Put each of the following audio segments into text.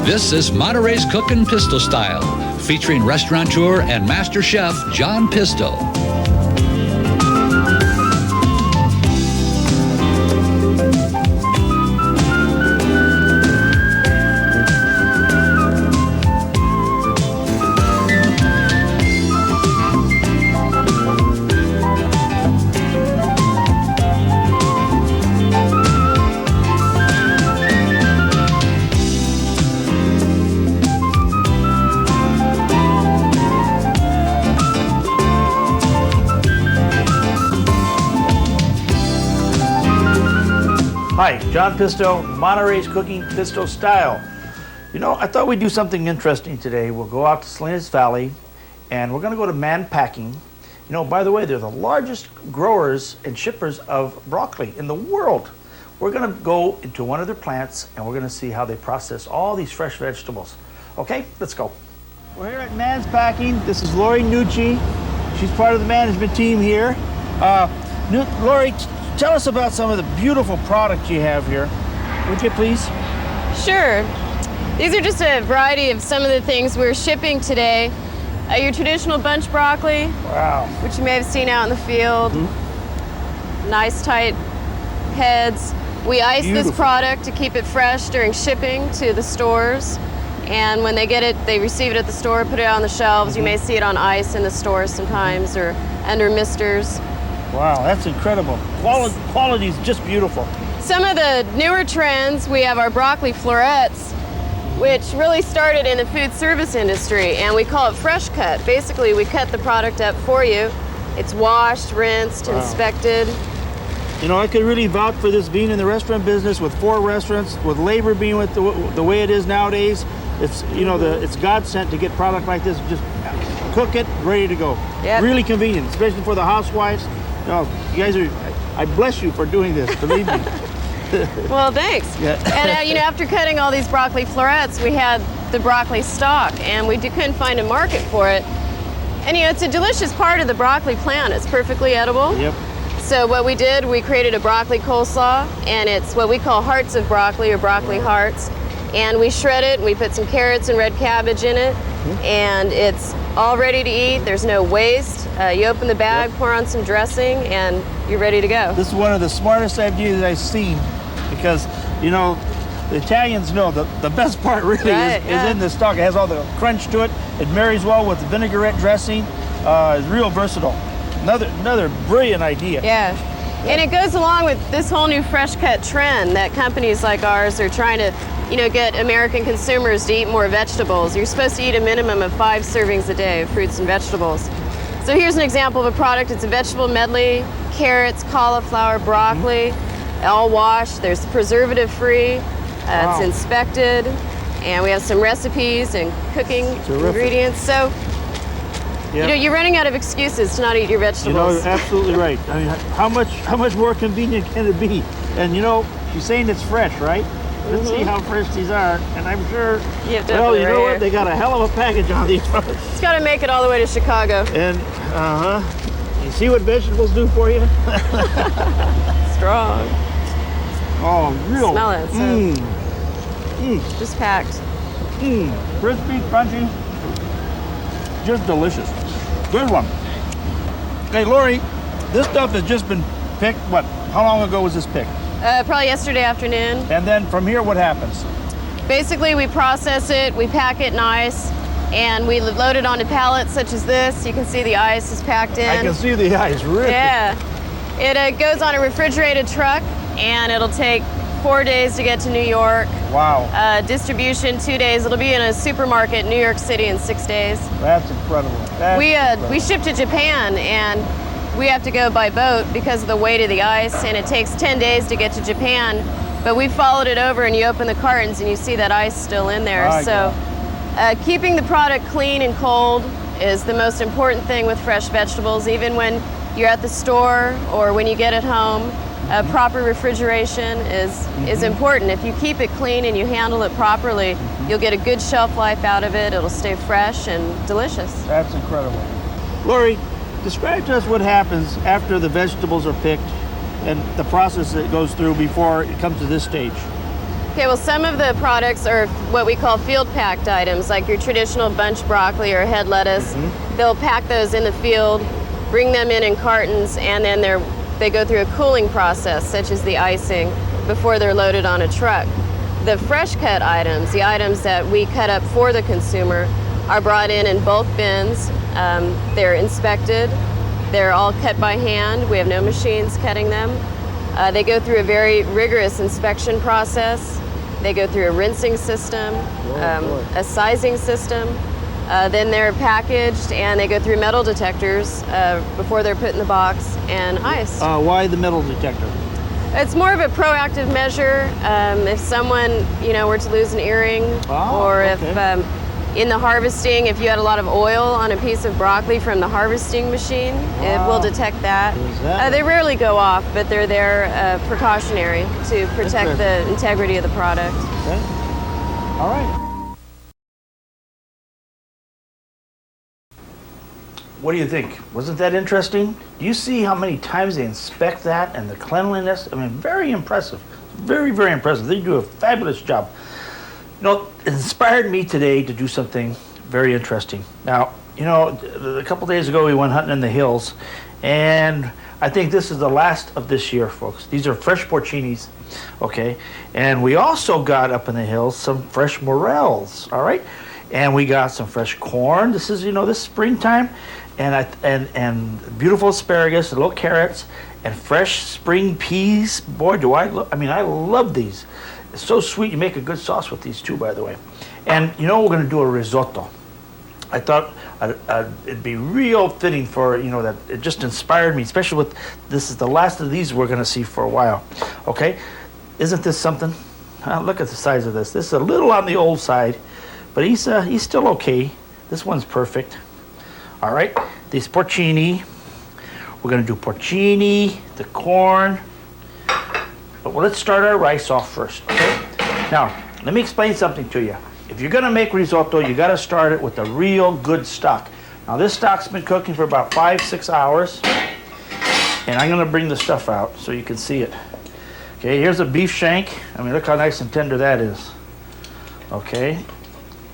This is Monterey's Cookin Pisto Style, featuring restaurateur and master chef John Pisto. Hi, John Pisto, Monterey's Cookin Pisto Style. You know, I thought we'd do something interesting today. We'll go out to Salinas Valley and we're going to go to Mann Packing. You know, by the way, they're the largest growers and shippers of broccoli in the world. We're going to go into one of their plants and we're going to see how they process all these fresh vegetables. Okay, let's go. We're here at Mann's Packing. This is Lori Nucci. She's part of the management team here. Lori, tell us about some of the beautiful products you have here. Would you please? Sure. These are just a variety of some of the things we're shipping today. Your traditional bunch broccoli, Wow. which you may have seen out in the field. Nice tight heads. We ice this Beautiful. product to keep it fresh during shipping to the stores. And when they get it, they receive it at the store, put it on the shelves. You may see it on ice in the stores sometimes or under misters. Wow, that's incredible. Quality is just beautiful. Some of the newer trends, we have our broccoli florets, which really started in the food service industry, and we call it fresh cut. Basically, we cut the product up for you. It's washed, rinsed, inspected. You know, I could really vouch for this being in the restaurant business with 4 restaurants, with labor being with the way it is nowadays. It's, you know, it's God sent to get product like this. Just cook it, ready to go. Yep. Really convenient, especially for the housewives. No, you guys are, I bless you for doing this, believe me. Well, thanks. Yeah. And you know, after cutting all these broccoli florets, we had the broccoli stalk, and we couldn't find a market for it. And you know, it's a delicious part of the broccoli plant. It's perfectly edible. Yep. So what we did, we created a broccoli coleslaw, and it's what we call hearts of broccoli or broccoli hearts. And we shred it, and we put some carrots and red cabbage in it, and it's all ready to eat. There's no waste. You open the bag, pour on some dressing, and you're ready to go. This is one of the smartest ideas I've seen because, you know, the Italians know the best part really is in the stock. It has all the crunch to it. It marries well with the vinaigrette dressing. It's real versatile. Another brilliant idea. Yeah. And it goes along with this whole new fresh cut trend that companies like ours are trying to, you know, get American consumers to eat more vegetables. You're supposed to eat a minimum of 5 servings a day of fruits and vegetables. So here's an example of a product. It's a vegetable medley, carrots, cauliflower, broccoli, all washed. There's preservative free. It's inspected. And we have some recipes and cooking ingredients. So, you know, you're running out of excuses to not eat your vegetables. You know, you're absolutely right. I mean, how much more convenient can it be? And you know, she's saying it's fresh, right? Let's see how fresh these are, and I'm sure, well, you know what, they got a hell of a package on these products. It's got to make it all the way to Chicago. And, you see what vegetables do for you? Strong. Oh, real. Smell it. So just packed. Crispy, crunchy, just delicious. Good one. Hey, Lori, this stuff has just been picked, what, how long ago was this picked? Probably yesterday afternoon. And then from here, what happens? Basically, we process it, we pack it in ice, and we load it onto pallets such as this. You can see the ice is packed in. I can see the ice, really. Yeah. It goes on a refrigerated truck, and it'll take 4 days to get to New York. Wow. Distribution, 2 days. It'll be in a supermarket in New York City in 6 days. That's incredible. We ship to Japan, and we have to go by boat because of the weight of the ice, and it takes 10 days to get to Japan. But we followed it over, and you open the cartons, and you see that ice still in there. So keeping the product clean and cold is the most important thing with fresh vegetables. Even when you're at the store or when you get it home, proper refrigeration is important. If you keep it clean and you handle it properly, you'll get a good shelf life out of it. It'll stay fresh and delicious. That's incredible. Lori, describe to us what happens after the vegetables are picked and the process that goes through before it comes to this stage. Okay, well, some of the products are what we call field packed items, like your traditional bunch broccoli or head lettuce. They'll pack those in the field, bring them in cartons, and then they go through a cooling process, such as the icing, before they're loaded on a truck. The fresh cut items, the items that we cut up for the consumer, are brought in bulk bins. They're inspected. They're all cut by hand. We have no machines cutting them. They go through a very rigorous inspection process. They go through a rinsing system, a sizing system. Then they're packaged and they go through metal detectors before they're put in the box and iced. Why the metal detector? It's more of a proactive measure. If someone, were to lose an earring, or if in the harvesting, if you had a lot of oil on a piece of broccoli from the harvesting machine, it will detect that. They rarely go off, but they're there precautionary to protect the integrity of the product. Okay. All right. What do you think? Wasn't that interesting? Do you see how many times they inspect that and the cleanliness? I mean, very impressive. Very, very impressive. They do a fabulous job. It inspired me today to do something very interesting. Now, a couple days ago we went hunting in the hills, and I think this is the last of this year, folks. These are fresh porcinis, okay? And we also got up in the hills some fresh morels, all right? And we got some fresh corn. This is, this springtime, and beautiful asparagus, little carrots, and fresh spring peas. Boy, I love these. It's so sweet. You make a good sauce with these too, by the way. And we're going to do a risotto. I thought it'd be real fitting for, that it just inspired me, especially with, this is the last of these we're going to see for a while. Okay? Isn't this something? Look at the size of this. This is a little on the old side, but he's still okay. This one's perfect. All right? These porcini. We're going to do porcini, the corn. But let's start our rice off first, okay? Now, let me explain something to you. If you're gonna make risotto, you gotta start it with a real good stock. Now, this stock's been cooking for about 5-6 hours, and I'm gonna bring the stuff out so you can see it. Okay, here's a beef shank. I mean, look how nice and tender that is. Okay,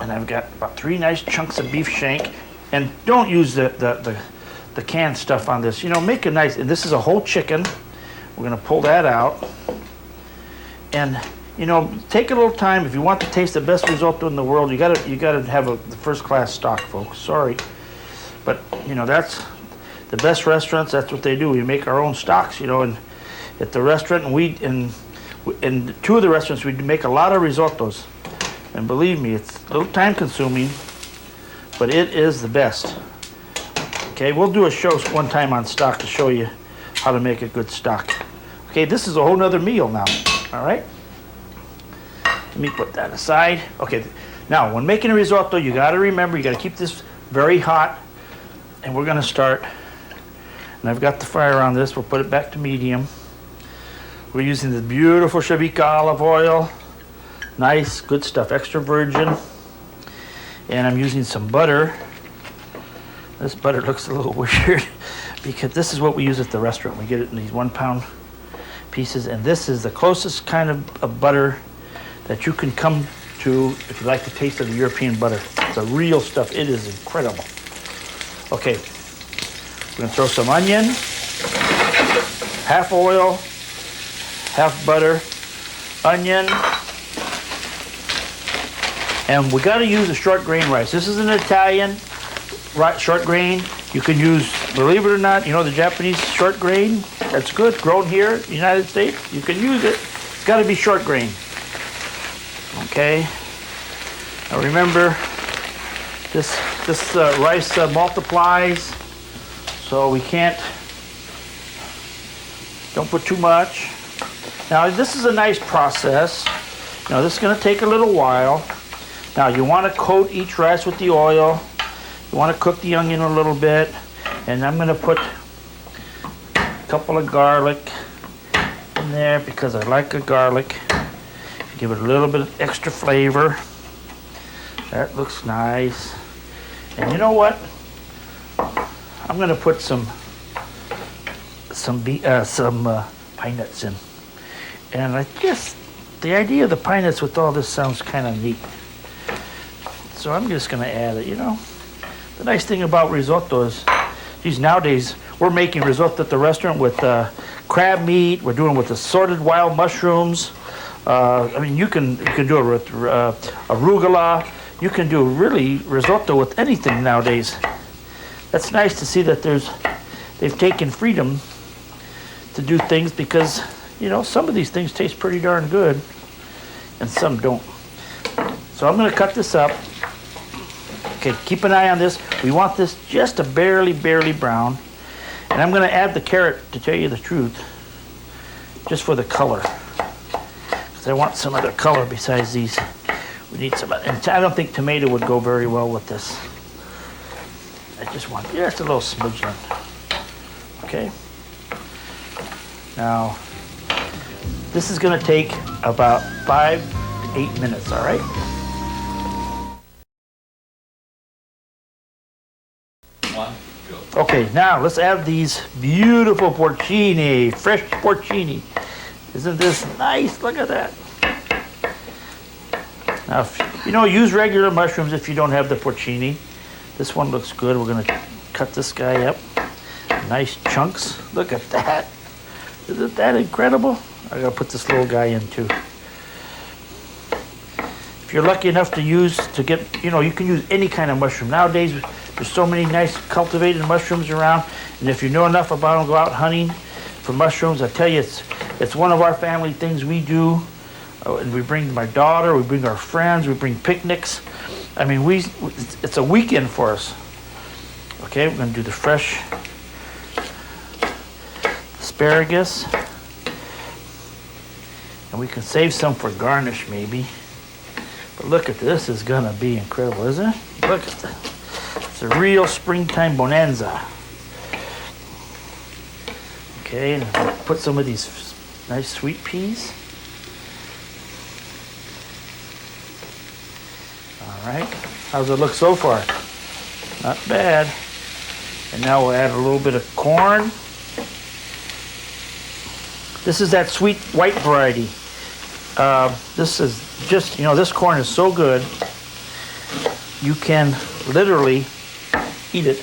and I've got about 3 nice chunks of beef shank. And don't use the canned stuff on this. Make a nice, and this is a whole chicken. We're gonna pull that out. And take a little time. If you want to taste the best risotto in the world, you gotta have the first class stock, folks. Sorry, but that's the best restaurants. That's what they do. We make our own stocks, and at the restaurant, and in 2 of the restaurants we make a lot of risottos. And believe me, it's a little time consuming, but it is the best. Okay, we'll do a show one time on stock to show you how to make a good stock. Okay, this is a whole nother meal now. All right, let me put that aside. Okay, now when making a risotto, you got to remember, you got to keep this very hot. And we're going to start, and I've got the fire on this. We'll put it back to medium. We're using the beautiful Shabika olive oil. Nice, good stuff, extra virgin. And I'm using some butter. This butter looks a little weird because this is what we use at the restaurant. We get it in these 1 pound pieces, and this is the closest kind of butter that you can come to if you like the taste of the European butter. It's the real stuff. It is incredible. Okay, we're gonna throw some onion, half oil, half butter, onion, and we gotta use a short grain rice. This is an Italian short grain. You can use, believe it or not, the Japanese short grain. That's good, grown here in the United States. You can use it. It's got to be short grain. Okay. Now remember, this rice multiplies, so we can't. Don't put too much. Now this is a nice process. This is going to take a little while. Now you want to coat each rice with the oil. You want to cook the onion a little bit, and I'm going to put a couple of garlic in there because I like the garlic. Give it a little bit of extra flavor. That looks nice. And you know what? I'm going to put some pine nuts in, and I just the idea of the pine nuts with all this sounds kind of neat. So I'm just gonna add it, you know. The nice thing about risotto is, geez, nowadays we're making risotto at the restaurant with crab meat. We're doing it with assorted wild mushrooms. I mean, you can do it with arugula. You can do really risotto with anything nowadays. That's nice to see that they've taken freedom to do things, because, you know, some of these things taste pretty darn good and some don't. So I'm going to cut this up. Okay, keep an eye on this. We want this just a barely brown. And I'm going to add the carrot, to tell you the truth, just for the color. Because I want some other color besides these. We need some, and I don't think tomato would go very well with this. I just want just a little smidgen. Okay. Now, this is going to take about 5 to 8 minutes, all right? Okay, now let's add these beautiful porcini, fresh porcini. Isn't this nice? Look at that. Now, if, you know, use regular mushrooms if you don't have the porcini. This one looks good. We're going to cut this guy up. Nice chunks. Look at that. Isn't that incredible? I got to put this little guy in too. If you're lucky enough to get, you know, you can use any kind of mushroom. Nowadays, there's so many nice cultivated mushrooms around, and if you know enough about them, go out hunting for mushrooms. I tell you, it's one of our family things we do. And we bring my daughter, we bring our friends, we bring picnics. I mean, it's a weekend for us. Okay, we're going to do the fresh asparagus. And we can save some for garnish maybe. But look at this, is going to be incredible, isn't it? Look at that. It's a real springtime bonanza. Okay, and I'll put some of these nice sweet peas. All right, how's it look so far? Not bad. And now we'll add a little bit of corn. This is that sweet white variety. This is just, you know, this corn is so good, you can literally eat it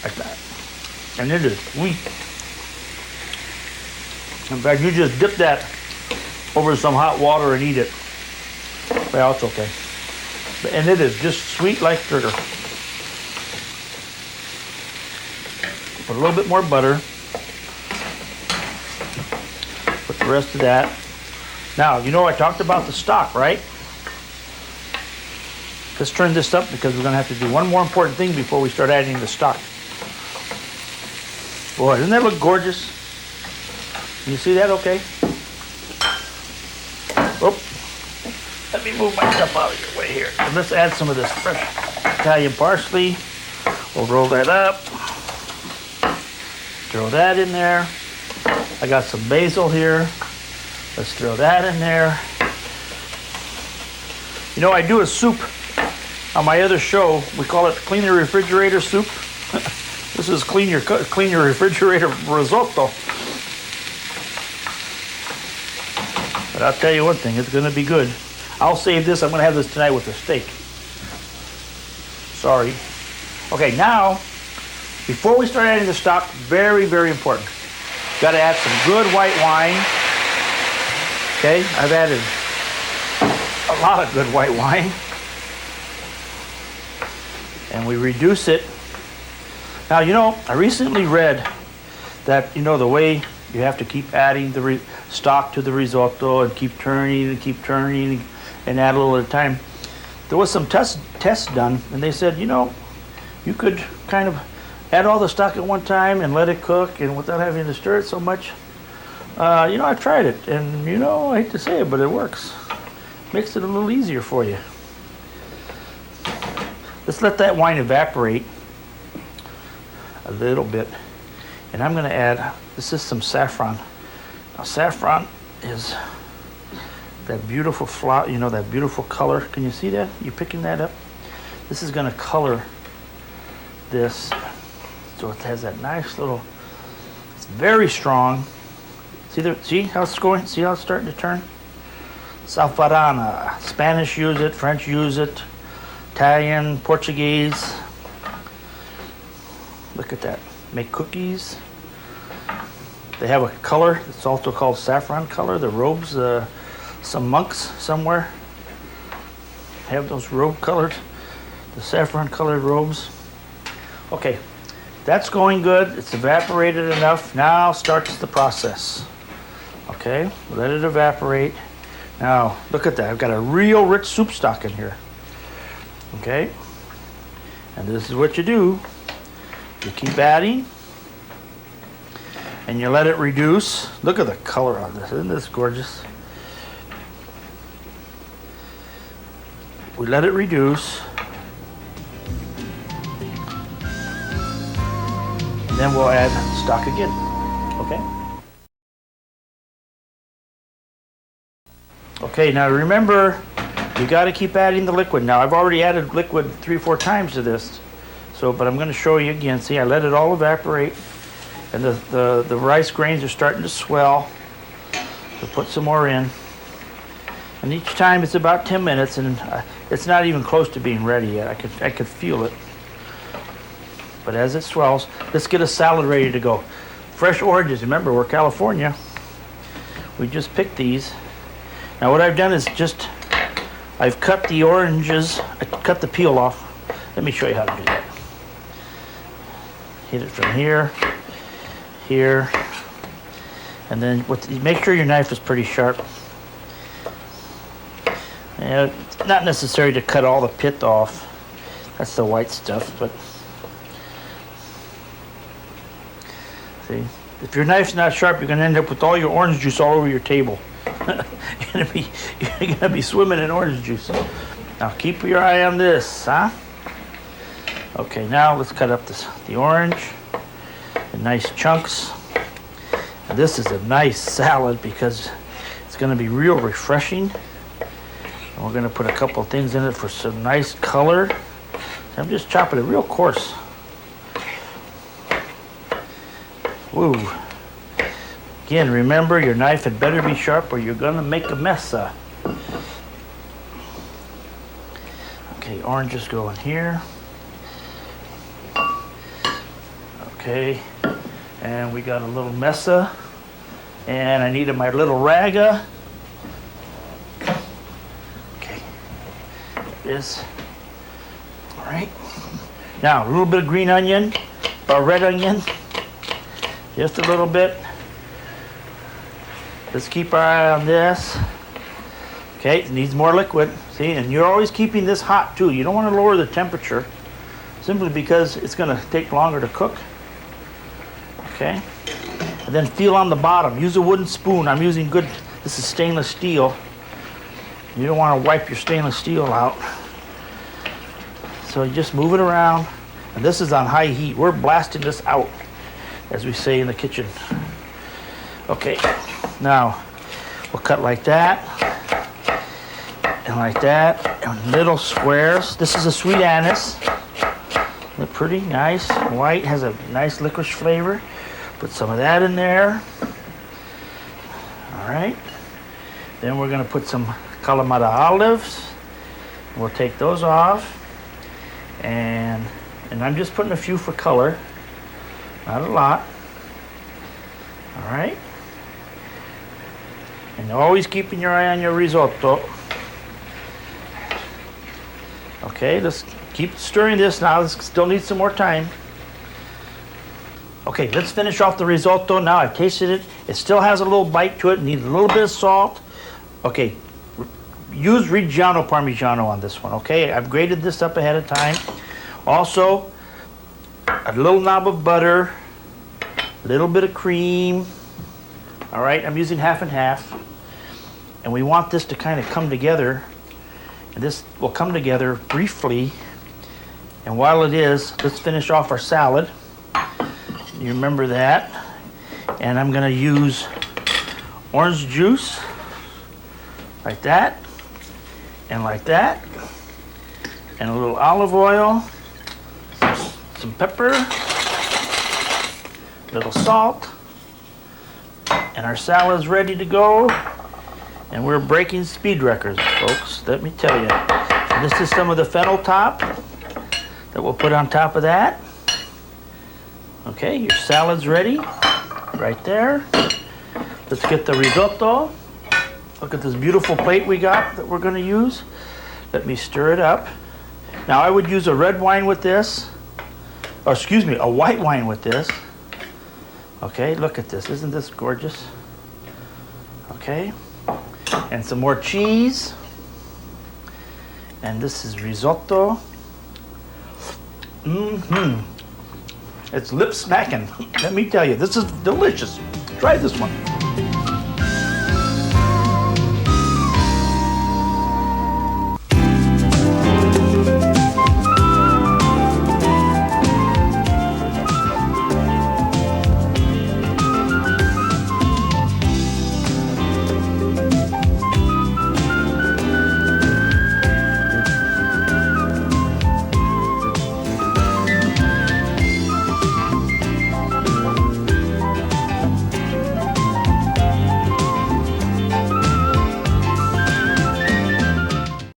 like that. And it is sweet. In fact, you just dip that over some hot water and eat it. Well, it's okay. And it is just sweet like sugar. Put a little bit more butter. Put the rest of that. Now, you know I talked about the stock, right? Let's turn this up because we're going to have to do one more important thing before we start adding the stock. Boy, doesn't that look gorgeous? You see that okay? Oh. Let me move my stuff out of your way here. And let's add some of this fresh Italian parsley. We'll roll that up. Throw that in there. I got some basil here. Let's throw that in there. You know, I do a soup on my other show. We call it Clean Your Refrigerator Soup. This is Clean Your Refrigerator Risotto. But I'll tell you one thing, it's going to be good. I'll save this. I'm going to have this tonight with a steak. Sorry. Okay, now, before we start adding the stock, very important. Got to add some good white wine. Okay, I've added a lot of good white wine. And we reduce it. Now, you know, I recently read that, you know, the way you have to keep adding the stock to the risotto and keep turning and add a little at a time. There was some tests done, and they said, you know, you could kind of add all the stock at one time and let it cook, and without having to stir it so much. You know, I've tried it, and you know, I hate to say it, but it works. Makes it a little easier for you. Let's let that wine evaporate a little bit, and I'm going to add, this is some saffron. Now, saffron is that beautiful flower, you know, that beautiful color. Can you see that? You picking that up? This is going to color this, so it has that nice little, it's very strong, See how it's going? See how it's starting to turn? Salfarana. Spanish use it, French use it, Italian, Portuguese. Look at that. Make cookies. They have a color. It's also called saffron color. The robes, some monks somewhere have those robe colored, the saffron colored robes. Okay, that's going good. It's evaporated enough. Now starts the process. Okay, let it evaporate. Now, look at that. I've got a real rich soup stock in here. Okay, and this is what you do. You keep adding, and you let it reduce. Look at the color on this. Isn't this gorgeous? We let it reduce. And then we'll add stock again. Okay? Okay, now remember, you got to keep adding the liquid. Now, I've already added liquid 3-4 times to this. So, but I'm going to show you again. See, I let it all evaporate. And the rice grains are starting to swell. So put some more in. And each time it's about 10 minutes, and it's not even close to being ready yet. I could feel it. But as it swells, let's get a salad ready to go. Fresh oranges. Remember, we're California. We just picked these. Now what I've done is I've cut the oranges. I cut the peel off. Let me show you how to do that. Hit it from here, here, and then make sure your knife is pretty sharp. Yeah, it's not necessary to cut all the pit off. That's the white stuff, but see, if your knife's not sharp, you're gonna end up with all your orange juice all over your table. you're gonna be swimming in orange juice. Now keep your eye on this, huh? Okay, now let's cut up the orange in nice chunks. And this is a nice salad because it's gonna be real refreshing. And we're gonna put a couple of things in it for some nice color. I'm just chopping it real coarse. Woo. Again, remember, your knife had better be sharp or you're gonna make a mess. Okay, oranges go in here. Okay, and we got a little mesa, and I needed my little raga. Okay, there it is. All right, now a little bit of green onion, or red onion, just a little bit. Let's keep our eye on this. Okay, it needs more liquid. See, and you're always keeping this hot too. You don't want to lower the temperature, simply because it's going to take longer to cook. Okay, and then feel on the bottom. Use a wooden spoon. I'm using good, this is stainless steel. You don't want to wipe your stainless steel out. So you just move it around. And this is on high heat. We're blasting this out, as we say in the kitchen. Okay, now we'll cut like that, and like that, in little squares. This is a sweet anise. They're pretty nice. White has a nice licorice flavor. Put some of that in there. All right. Then we're gonna put some Kalamata olives. We'll take those off. And I'm just putting a few for color, not a lot. All right. And always keeping your eye on your risotto. Okay, let's keep stirring this now. This still needs some more time. Okay, let's finish off the risotto. Now I've tasted it. It still has a little bite to it. Needs a little bit of salt. Okay, use Reggiano Parmigiano on this one, okay? I've grated this up ahead of time. Also, a little knob of butter, a little bit of cream. All right, I'm using half and half. And we want this to kind of come together. And this will come together briefly. And while it is, let's finish off our salad. You remember that. And I'm gonna use orange juice, like that, and like that. And a little olive oil, some pepper, a little salt, And our salad's ready to go. And we're breaking speed records, folks, let me tell you. And this is some of the fennel top that we'll put on top of that. Okay, your salad's ready, right there. Let's get the risotto. Look at this beautiful plate we got that we're gonna use. Let me stir it up. Now I would use a red wine with this, or excuse me, a white wine with this. Okay, look at this, isn't this gorgeous? Okay, and some more cheese. And this is risotto. It's lip smacking. Let me tell you, this is delicious. Try this one.